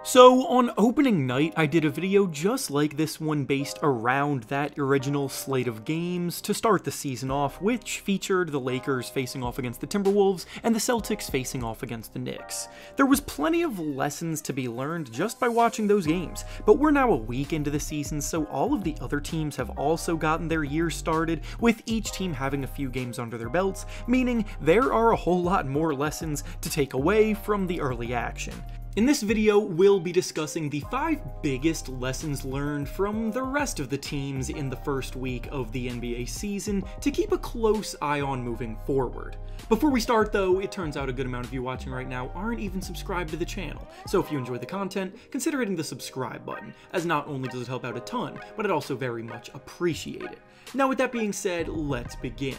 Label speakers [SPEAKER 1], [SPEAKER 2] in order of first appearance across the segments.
[SPEAKER 1] So on opening night, I did a video just like this one based around that original slate of games to start the season off, which featured the Lakers facing off against the Timberwolves and the Celtics facing off against the Knicks. There was plenty of lessons to be learned just by watching those games, but we're now a week into the season, so all of the other teams have also gotten their year started, with each team having a few games under their belts, meaning there are a whole lot more lessons to take away from the early action. In this video, we'll be discussing the 5 biggest lessons learned from the rest of the teams in the first week of the NBA season to keep a close eye on moving forward. Before we start though, it turns out a good amount of you watching right now aren't even subscribed to the channel, so if you enjoy the content, consider hitting the subscribe button, as not only does it help out a ton, but it also very much appreciate it. Now with that being said, let's begin.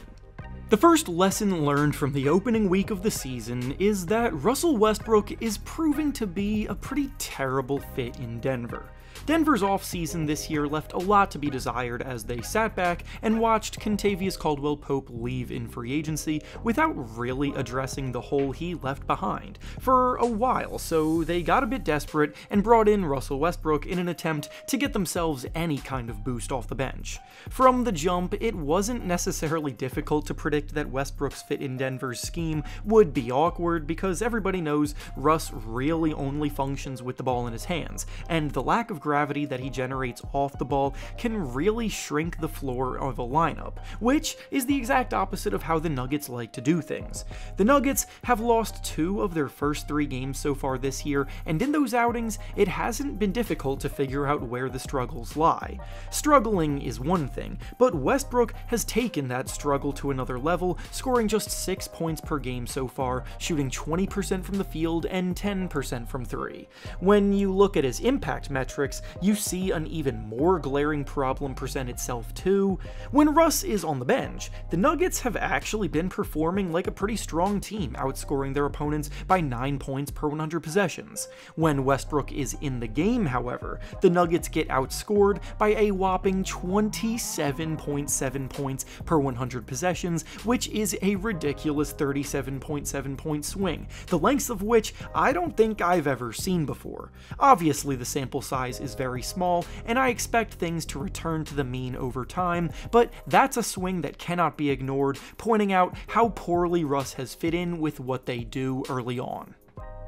[SPEAKER 1] The first lesson learned from the opening week of the season is that Russell Westbrook is proving to be a pretty terrible fit in Denver. Denver's offseason this year left a lot to be desired as they sat back and watched Kentavious Caldwell-Pope leave in free agency without really addressing the hole he left behind for a while, so they got a bit desperate and brought in Russell Westbrook in an attempt to get themselves any kind of boost off the bench. From the jump, it wasn't necessarily difficult to predict that Westbrook's fit in Denver's scheme would be awkward because everybody knows Russ really only functions with the ball in his hands, and the lack of gravity that he generates off the ball can really shrink the floor of a lineup, which is the exact opposite of how the Nuggets like to do things. The Nuggets have lost 2 of their first 3 games so far this year, and in those outings, it hasn't been difficult to figure out where the struggles lie. Struggling is one thing, but Westbrook has taken that struggle to another level, scoring just 6 points per game so far, shooting 20% from the field and 10% from 3. When you look at his impact metrics, you see an even more glaring problem present itself too. When Russ is on the bench, the Nuggets have actually been performing like a pretty strong team, outscoring their opponents by 9 points per 100 possessions. When Westbrook is in the game, however, the Nuggets get outscored by a whopping 27.7 points per 100 possessions, which is a ridiculous 37.7 point swing, the lengths of which I don't think I've ever seen before. Obviously, the sample size is very small, and I expect things to return to the mean over time, but that's a swing that cannot be ignored, pointing out how poorly Russ has fit in with what they do early on.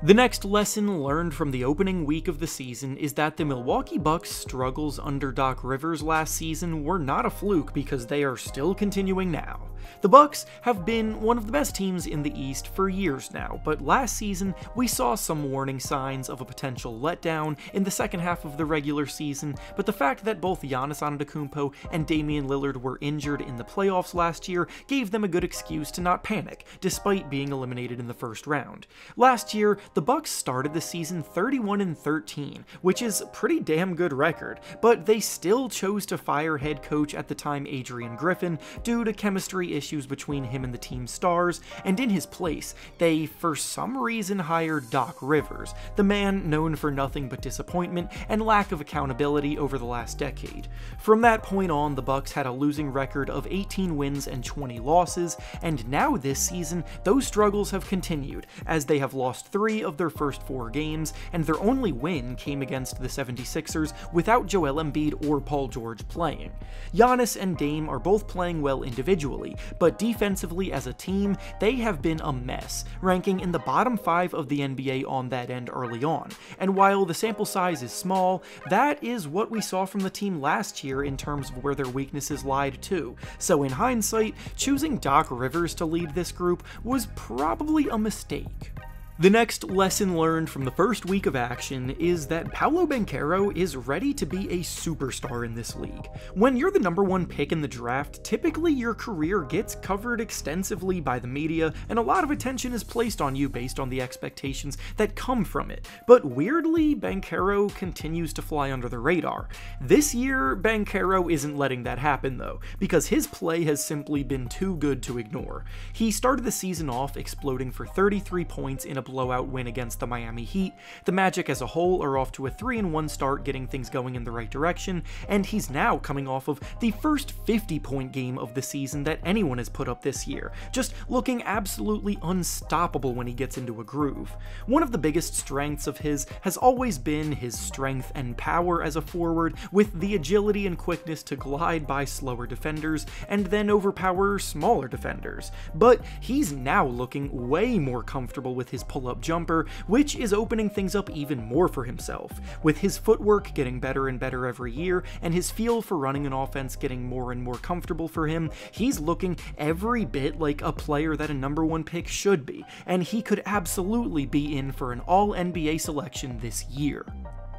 [SPEAKER 1] The next lesson learned from the opening week of the season is that the Milwaukee Bucks' struggles under Doc Rivers last season were not a fluke because they are still continuing now. The Bucks have been one of the best teams in the East for years now, but last season we saw some warning signs of a potential letdown in the second half of the regular season, but the fact that both Giannis Antetokounmpo and Damian Lillard were injured in the playoffs last year gave them a good excuse to not panic, despite being eliminated in the first round. Last year, the Bucks started the season 31-13, which is a pretty damn good record, but they still chose to fire head coach at the time Adrian Griffin due to chemistry issues between him and the team's stars, and in his place, they for some reason hired Doc Rivers, the man known for nothing but disappointment and lack of accountability over the last decade. From that point on, the Bucks had a losing record of 18 wins and 20 losses, and now this season, those struggles have continued, as they have lost 3 of their first 4 games, and their only win came against the 76ers without Joel Embiid or Paul George playing. Giannis and Dame are both playing well individually, but defensively as a team, they have been a mess, ranking in the bottom 5 of the NBA on that end early on. And while the sample size is small, that is what we saw from the team last year in terms of where their weaknesses lied too. So in hindsight, choosing Doc Rivers to lead this group was probably a mistake. The next lesson learned from the first week of action is that Paolo Banchero is ready to be a superstar in this league. When you're the #1 pick in the draft, typically your career gets covered extensively by the media, and a lot of attention is placed on you based on the expectations that come from it. But weirdly, Banchero continues to fly under the radar. This year, Banchero isn't letting that happen though, because his play has simply been too good to ignore. He started the season off exploding for 33 points in a blowout win against the Miami Heat. The Magic as a whole are off to a 3-1 start, getting things going in the right direction, and he's now coming off of the first 50-point game of the season that anyone has put up this year, just looking absolutely unstoppable when he gets into a groove. One of the biggest strengths of his has always been his strength and power as a forward, with the agility and quickness to glide by slower defenders and then overpower smaller defenders. But he's now looking way more comfortable with his pull-up jumper, which is opening things up even more for himself. With his footwork getting better and better every year, and his feel for running an offense getting more and more comfortable for him, he's looking every bit like a player that a #1 pick should be, and he could absolutely be in for an All-NBA selection this year.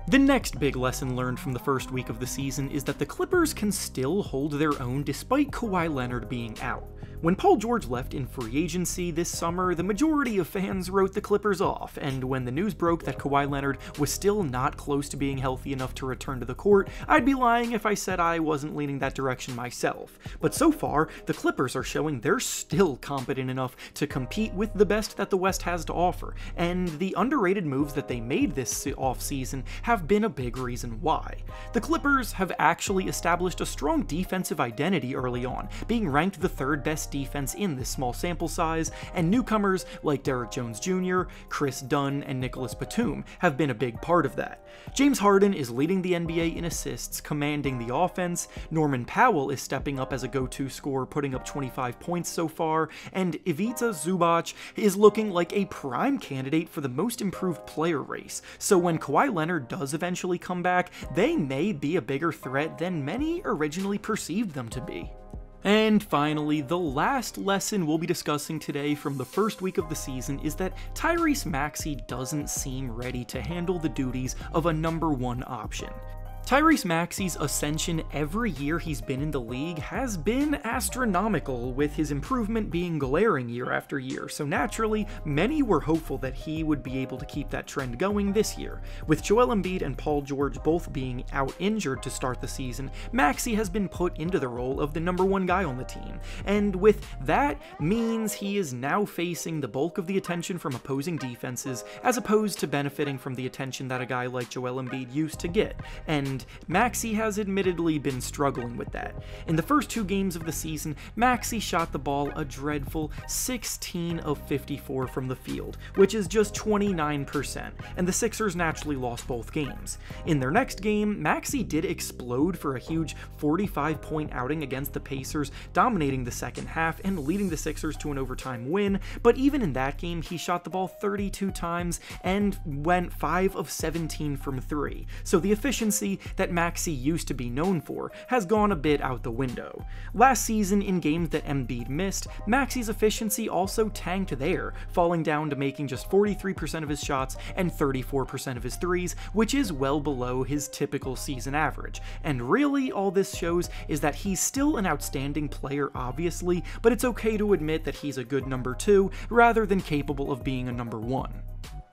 [SPEAKER 1] The next big lesson learned from the first week of the season is that the Clippers can still hold their own despite Kawhi Leonard being out. When Paul George left in free agency this summer, the majority of fans wrote the Clippers off, and when the news broke that Kawhi Leonard was still not close to being healthy enough to return to the court, I'd be lying if I said I wasn't leaning that direction myself. But so far, the Clippers are showing they're still competent enough to compete with the best that the West has to offer, and the underrated moves that they made this offseason have been a big reason why. The Clippers have actually established a strong defensive identity early on, being ranked the 3rd best defense in this small sample size, and newcomers like Derrick Jones Jr., Chris Dunn, and Nicholas Batum have been a big part of that. James Harden is leading the NBA in assists, commanding the offense, Norman Powell is stepping up as a go-to scorer, putting up 25 points so far, and Ivica Zubac is looking like a prime candidate for the most improved player race, so when Kawhi Leonard does eventually come back, they may be a bigger threat than many originally perceived them to be. And finally, the last lesson we'll be discussing today from the first week of the season is that Tyrese Maxey doesn't seem ready to handle the duties of a #1 option. Tyrese Maxey's ascension every year he's been in the league has been astronomical, with his improvement being glaring year after year, so naturally, many were hopeful that he would be able to keep that trend going this year. With Joel Embiid and Paul George both being out injured to start the season, Maxey has been put into the role of the #1 guy on the team, and with that means he is now facing the bulk of the attention from opposing defenses, as opposed to benefiting from the attention that a guy like Joel Embiid used to get, and Maxey has admittedly been struggling with that. In the first 2 games of the season, Maxey shot the ball a dreadful 16 of 54 from the field, which is just 29%, and the Sixers naturally lost both games. In their next game, Maxey did explode for a huge 45-point outing against the Pacers, dominating the second half and leading the Sixers to an overtime win, but even in that game, he shot the ball 32 times and went 5 of 17 from 3, so the efficiency that Maxey used to be known for has gone a bit out the window. Last season, in games that Embiid missed, Maxey's efficiency also tanked there, falling down to making just 43% of his shots and 34% of his threes, which is well below his typical season average. And really, all this shows is that he's still an outstanding player, obviously, but it's okay to admit that he's a good #2 rather than capable of being a #1.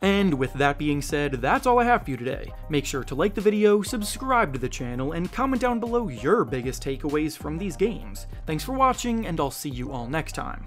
[SPEAKER 1] And with that being said, that's all I have for you today. Make sure to like the video, subscribe to the channel, and comment down below your biggest takeaways from these games. Thanks for watching, and I'll see you all next time.